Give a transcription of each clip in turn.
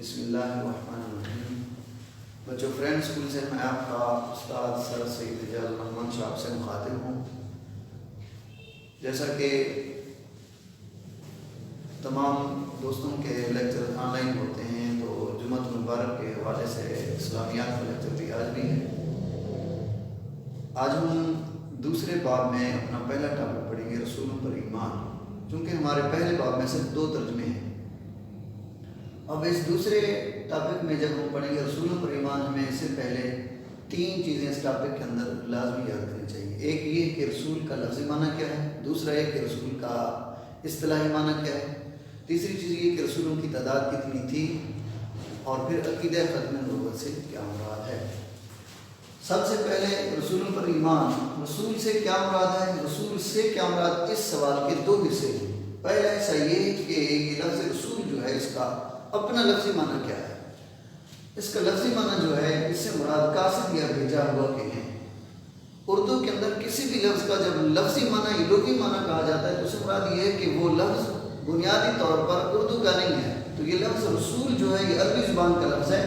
بسم اللہ الرحمن الرحیم۔ بچوں، فرینڈ اسکول سے میں آپ کا استاد سر سید اعجاز الرحمن صاحب سے مخاطب ہوں۔ جیسا کہ تمام دوستوں کے لیکچر آن لائن ہوتے ہیں، تو جمعۃ المبارک کے حوالے سے اسلامیات کا لیکچر بھی آج بھی ہے۔ آج ہم دوسرے باب میں اپنا پہلا ٹاپک پڑھیں گے، رسولوں پر ایمان، چونکہ ہمارے پہلے باب میں صرف 2 ترجمے ہیں۔ اب اس دوسرے ٹاپک میں جب ہم پڑھیں گے رسولوں پر ایمان، ہمیں اس سے پہلے 3 چیزیں اس ٹاپک کے اندر لازمی یاد کرنی چاہیے۔ ایک یہ کہ رسول کا لفظی معنی کیا ہے، دوسرا یہ کہ رسول کا اصطلاحی معنی کیا ہے، تیسری چیز یہ کہ رسولوں کی تعداد کتنی تھی، اور پھر عقیدہ ختم نبوت سے کیا مراد ہے۔ سب سے پہلے رسولوں پر ایمان، رسول سے کیا مراد ہے، رسول سے کیا مراد، اس سوال کے 2 حصے ہیں۔ پہلا حصہ یہ کہ یہ لفظ رسول جو ہے، اس کا اپنا لفظی معنی کیا ہے۔ اس کا لفظی معنی جو ہے، اس سے مراد قاصد یا بھیجا ہوا کے ہیں۔ اردو کے اندر کسی بھی لفظ کا جب لفظی معنی یا لغوی معنی کہا جاتا ہے، تو اس سے مراد یہ ہے کہ وہ لفظ بنیادی طور پر اردو کا نہیں ہے۔ تو یہ لفظ رسول جو ہے، یہ عربی زبان کا لفظ ہے۔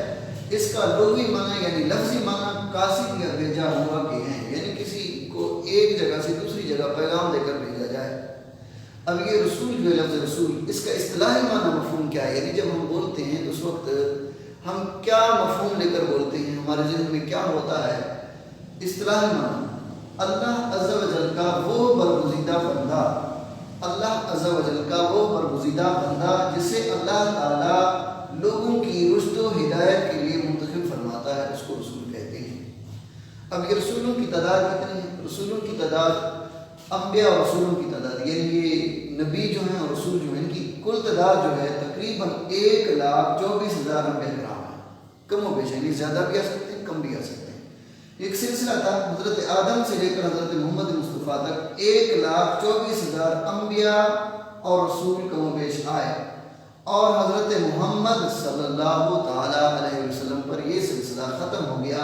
اس کا لغوی معنی یعنی لفظی معنی قاصد یا بھیجا ہوا کے ہیں، یعنی کسی کو ایک جگہ سے دوسری جگہ پیغام دے کر بھیجا جائے۔ اب یہ رسول جو ہے، لفظ رسول، اس کا اصطلاحی معنی مفہوم کیا ہے، یعنی جب ہم بولتے ہیں تو اس وقت ہم کیا مفہوم لے کر بولتے ہیں، ہمارے ذہن میں کیا ہوتا ہے۔ اصطلاحی معنی، اللہ عز و جل کا وہ برگزیدہ بندہ، اللہ عز و جل کا وہ برگزیدہ بندہ جسے اللہ تعالیٰ لوگوں کی رشد و ہدایت کے لیے منتخب فرماتا ہے، اس کو رسول کہتے ہیں۔ اب یہ رسولوں کی تعداد کتنی ہے؟ رسولوں کی تعداد، انبیاء اور رسولوں کی تعداد، یعنی یہ نبی جو ہیں اور رسول جو ہیں، ان کی کل تعداد جو ہے تقریباً 1,24,000 انبیاء کرام ہے۔ کم و بیش، یعنی زیادہ بھی آ سکتے ہیں، کم بھی آ سکتے ہیں۔ ایک سلسلہ تھا حضرت آدم سے لے کر حضرت محمد مصطفیٰ تک 1,24,000 انبیاء اور رسول کم و بیش آئے، اور حضرت محمد صلی اللہ تعالیٰ علیہ وسلم پر یہ سلسلہ ختم ہو گیا۔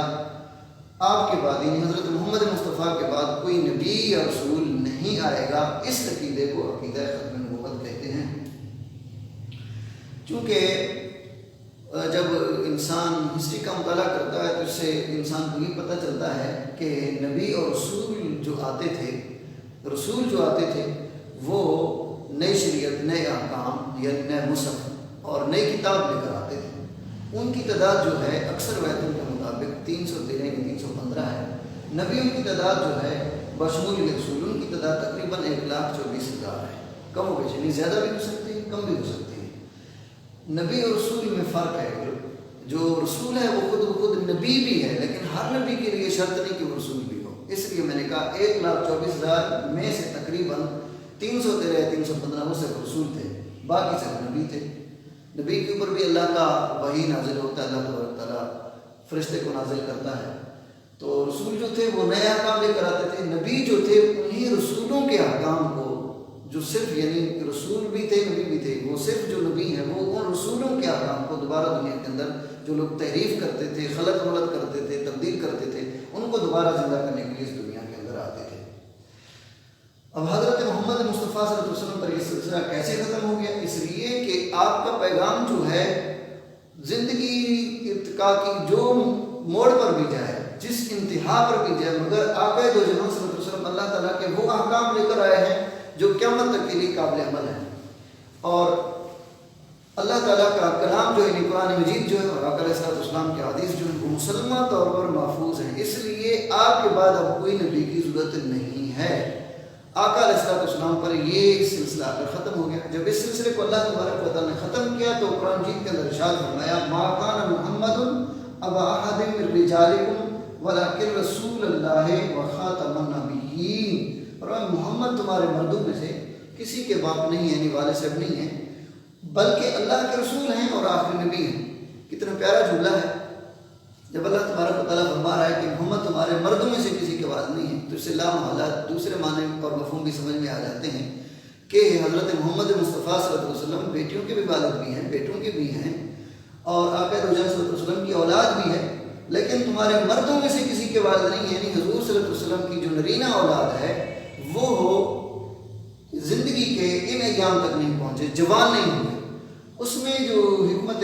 آپ کے بعد، یعنی حضرت محمد مصطفیٰ کے بعد کوئی نبی یا رسول نہیں آئے گا۔ اس عقیدے کو عقیدہ ختم نبوت کہتے ہیں۔ چونکہ جب انسان ہسٹری کا مطالعہ کرتا ہے تو اس سے انسان کو یہ پتہ چلتا ہے کہ نبی اور رسول جو آتے تھے وہ نئی شریعت، نئے احکام یا نئے مصحف اور نئی کتاب لے کر آتے تھے۔ ان کی تعداد جو ہے اکثر روایتوں کے مطابق 313 یا 315 ہے۔ نبیوں کی تعداد جو ہے بشمول رسولوں کی تعداد تقریباً 1,24,000 ہے۔ کم و بیش، یعنی زیادہ بھی ہو سکتی ہے، کم بھی ہو سکتی ہے۔ نبی اور رسول میں فرق ہے۔ جو رسول ہے وہ خود نبی بھی ہے، لیکن ہر نبی کے لیے شرط نہیں کہ وہ رسول بھی ہو۔ اس لیے میں نے کہا 1,24,000 میں سے تقریباً 313 یا 315 وہ صرف رسول تھے، باقی صرف نبی تھے۔ نبی کے اوپر بھی اللہ کا وحی نازل ہوتا ہے، اللہ تبارک تعالیٰ فرشتے کو نازل کرتا ہے۔ تو رسول جو تھے وہ نئے احکام لے کر آتے تھے، نبی جو تھے انہی رسولوں کے احکام کو، جو صرف یعنی رسول بھی تھے نبی بھی تھے، وہ صرف جو نبی ہیں وہ ان رسولوں کے احکام کو دوبارہ دنیا کے اندر جو لوگ تحریف کرتے تھے، خلط ولط کرتے تھے، تبدیل کرتے تھے، ان کو دوبارہ زندہ کرنے کے لیے اس دنیا کے اندر آتے تھے۔ اب حضرت محمد مصطفیٰ صلی اللہ علیہ وسلم پر یہ سلسلہ کیسے ختم ہو گیا؟ اس لیے کہ آپ کا پیغام جو ہے زندگی ارتقاء کی جو موڑ پر بھی جائے، جس انتہا پر بھی جائے، مگر آقا دو جہاں صلی اللہ علیہ وسلم اللہ تعالیٰ کے وہ احکام لے کر آئے ہیں جو قیامت تک کے لیے قابل عمل ہیں۔ اور اللہ تعالیٰ کا کلام جو ہے، قرآن مجید جو ہے، اور آقا علیہ السلام کے حدیث جو ہے، وہ مسلمہ طور پر محفوظ ہیں۔ اس لیے آپ کے بعد اب کوئی نبی کی ضرورت نہیں ہے۔ آقا علیہ السلام پر یہ سلسلہ آ کر ختم ہو گیا۔ جب اس سلسلے کو اللہ تبارک و تعالیٰ نے ختم کیا تو قرآن مجید کے اندر ارشاد فرمایا، ما کان محمد ابا احد من رجالکم ولکن رسول اللہ وخاتم النبیین۔ اور محمد تمہارے مردوں میں سے کسی کے باپ نہیں ہے، یعنی والد صاحب نہیں ہیں، بلکہ اللہ کے رسول ہیں اور آخری نبی ہیں۔ کتنا پیارا جملہ ہے۔ جب اللہ تبارک و تعالیٰ فرما رہا ہے کہ محمد تمہارے مردوں میں سے کسی کے بعد نہیں ہے، تو اس سے لامحالہ دوسرے معنی اور مفہوم بھی سمجھ میں آ جاتے ہیں کہ حضرت محمد مصطفیٰ صلی اللہ علیہ وسلم بیٹیوں کے بھی والد بھی ہیں، بیٹوں کے بھی ہیں، اور آقا دو جہاں صلی اللہ علیہ وسلم کی اولاد بھی ہے، لیکن تمہارے مردوں میں سے کسی کے والد نہیں ہے، یعنی حضور صلی اللہ علیہ وسلم کی جو نرینہ اولاد ہے وہ زندگی کے ان ایام تک نہیں پہنچے، جوان نہیں ہوئے۔ اس میں جو حکمت